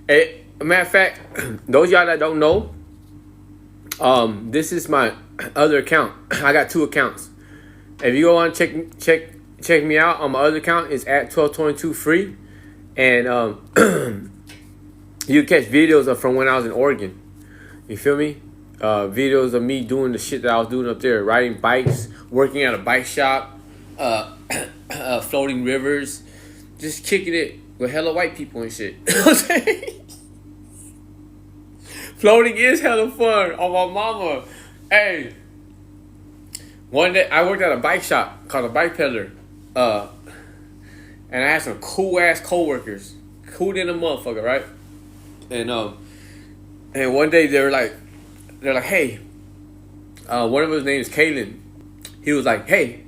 Hey, matter of fact, those of y'all that don't know, this is my other account. I got two accounts. If you go on check me out on my other account, it's at 1222 free, and you catch videos of from when I was in Oregon. You feel me? Videos of me doing the shit that I was doing up there, riding bikes, working at a bike shop, floating rivers, just kicking it with hella white people and shit. You know what I'm saying? Floating is hella fun. On my mama. Hey. One day I worked at a bike shop called a Bike Peddler. And I had some cool ass coworkers. Cool than a motherfucker, right? And one day they're like, hey, one of his name is Kalen. He was like, hey,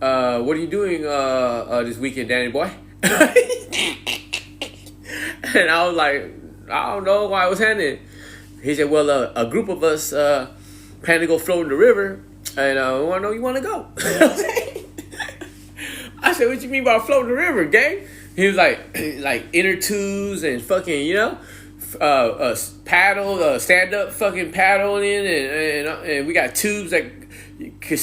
what are you doing this weekend, Danny boy? And I was like, I don't know why I was handing. He said, well, a group of us plan to go float in the river, and I want to know you want to go. I said, what you mean by floating the river, gang? He was like inner tubes and fucking, paddle, stand up fucking paddling, and we got tubes that could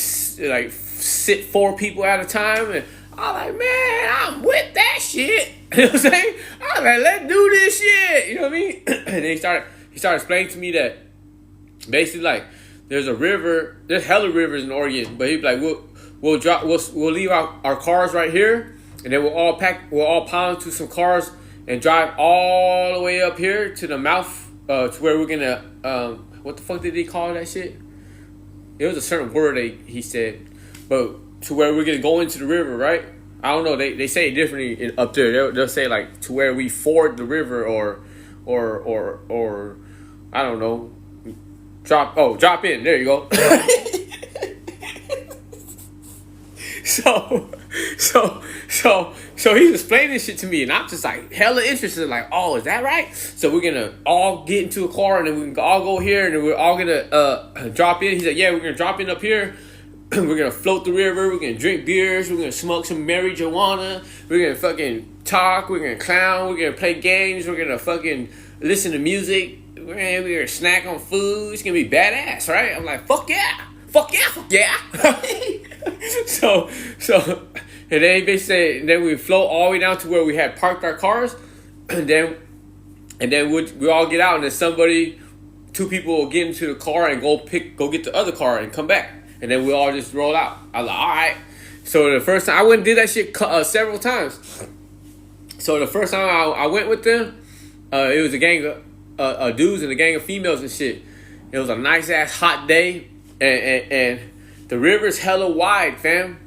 like sit 4 people at a time. And I was like, man, I'm with that shit. You know what I'm saying? I was like, let's do this shit. You know what I mean? And then he started explaining to me that basically like there's a river, there's hella rivers in Oregon, but he'd be like, we'll leave our cars right here, and then we'll all pile into some cars and drive all the way up here to the mouth, to where we're gonna what the fuck did he call that shit? It was a certain word he said, but to where we're gonna go into the river, right? I don't know. They say it differently up there. They'll say like to where we ford the river, or I don't know. Drop in. There you go. So he's explaining this shit to me, and I'm just like hella interested. Like, oh, is that right? So we're gonna all get into a car, and then we can all go here, and then we're all gonna drop in. He's like, yeah, we're gonna drop in up here. We're gonna float the river. We're gonna drink beers. We're gonna smoke some marijuana. We're gonna fucking talk. We're gonna clown. We're gonna play games. We're gonna fucking listen to music. We're gonna snack on food. It's gonna be badass, right? I'm like, fuck yeah. So, and then they say, then we float all the way down to where we had parked our cars, and then we all get out, and then 2 people will get into the car and go get the other car and come back, and then we all just roll out. I was like, all right. So the first time I went and did that shit several times. So the first time I went with them, it was a gang of dudes and a gang of females and shit. It was a nice ass hot day, and the river's hella wide, fam.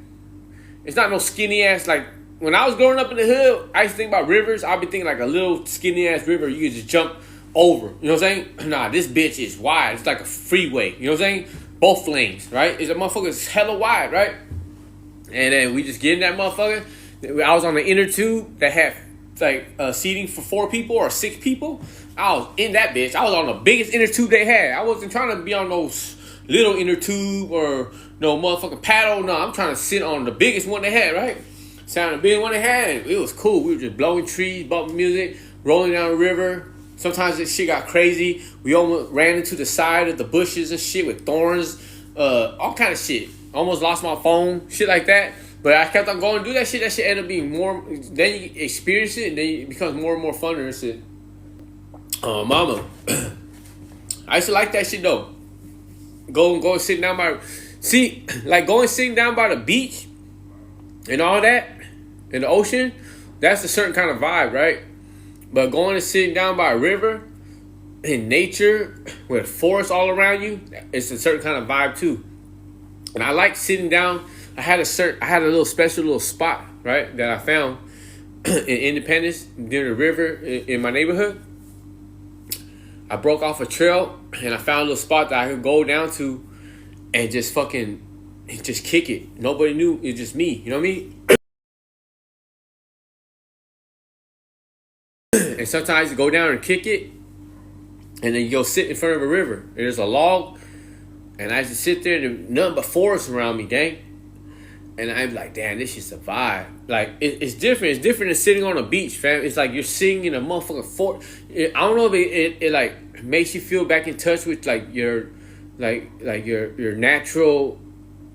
It's not no skinny ass, like when I was growing up in the hood, I used to think about rivers. I'd be thinking like a little skinny ass river you could just jump over. You know what I'm saying? Nah, this bitch is wide. It's like a freeway. You know what I'm saying? Both lanes, right? It's a motherfucker's hella wide, right? And then we just get in that motherfucker. I was on the inner tube that had like seating for 4 people or 6 people. I was in that bitch. I was on the biggest inner tube they had. I wasn't trying to be on those little inner tube or no motherfucking paddle. No, I'm trying to sit on the biggest one they had, right? Sound the biggest one they had. It was cool. We were just blowing trees, bumping music, rolling down the river. Sometimes this shit got crazy. We almost ran into the side of the bushes and shit with thorns, all kind of shit. Almost lost my phone, shit like that. But I kept on going to do that shit. That shit ended up being more. Then you experience it, and then it becomes more and more fun and shit. Mama, I used to like that shit though. Go and sit down by, going sitting down by the beach and all that in the ocean. That's a certain kind of vibe, right? But going and sitting down by a river in nature with forests all around you, it's a certain kind of vibe too. And I like sitting down. I had a little special little spot, right, that I found in Independence near the river in my neighborhood. I broke off a trail and I found a little spot that I could go down to and just kick it. Nobody knew. It's just me. You know what I mean? And sometimes you go down and kick it, and then you go sit in front of a river. And there's a log, and I just sit there and there's nothing but forest around me, gang. And I'm like, damn, this shit's a vibe. Like, it's different. It's different than sitting on a beach, fam. It's like you're sitting in a motherfucking fort. I don't know if it like makes you feel back in touch with like your natural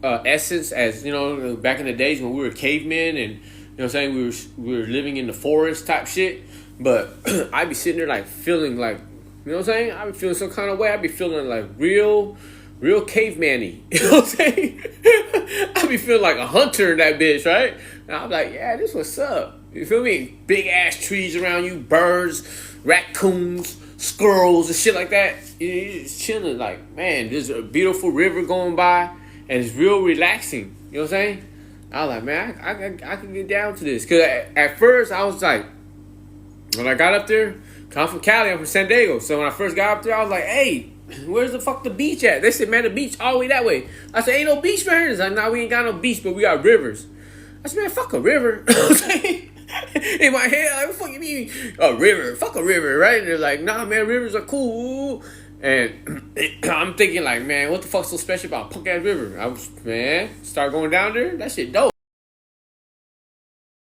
essence, as you know, back in the days when we were cavemen, and you know what I'm saying, we were living in the forest type shit. But I'd be sitting there like feeling like, you know what I'm saying, I'd be feeling some kind of way. I'd be feeling like real caveman-y. You know what I'm saying? I be feeling like a hunter in that bitch, right? And I'm like, yeah, this what's up. You feel me? Big ass trees around you, birds, raccoons, squirrels, and shit like that. You're just chilling, like, man, there's a beautiful river going by, and it's real relaxing. You know what I'm saying? I was like, man, I can get down to this. Because at first, I was like, when I got up there, I'm from Cali, I'm from San Diego. So when I first got up there, I was like, hey, where's the fuck the beach at? They said, man, the beach all the way that way. I said, ain't no beach, man. It's like, nah, we ain't got no beach, but we got rivers. I said, man, fuck a river. In my head, like, what the fuck you mean a river? Fuck a river, right? And they're like, nah, man, rivers are cool. And I'm thinking like, man, what the fuck's so special about a punk ass river? Start going down there. That shit dope.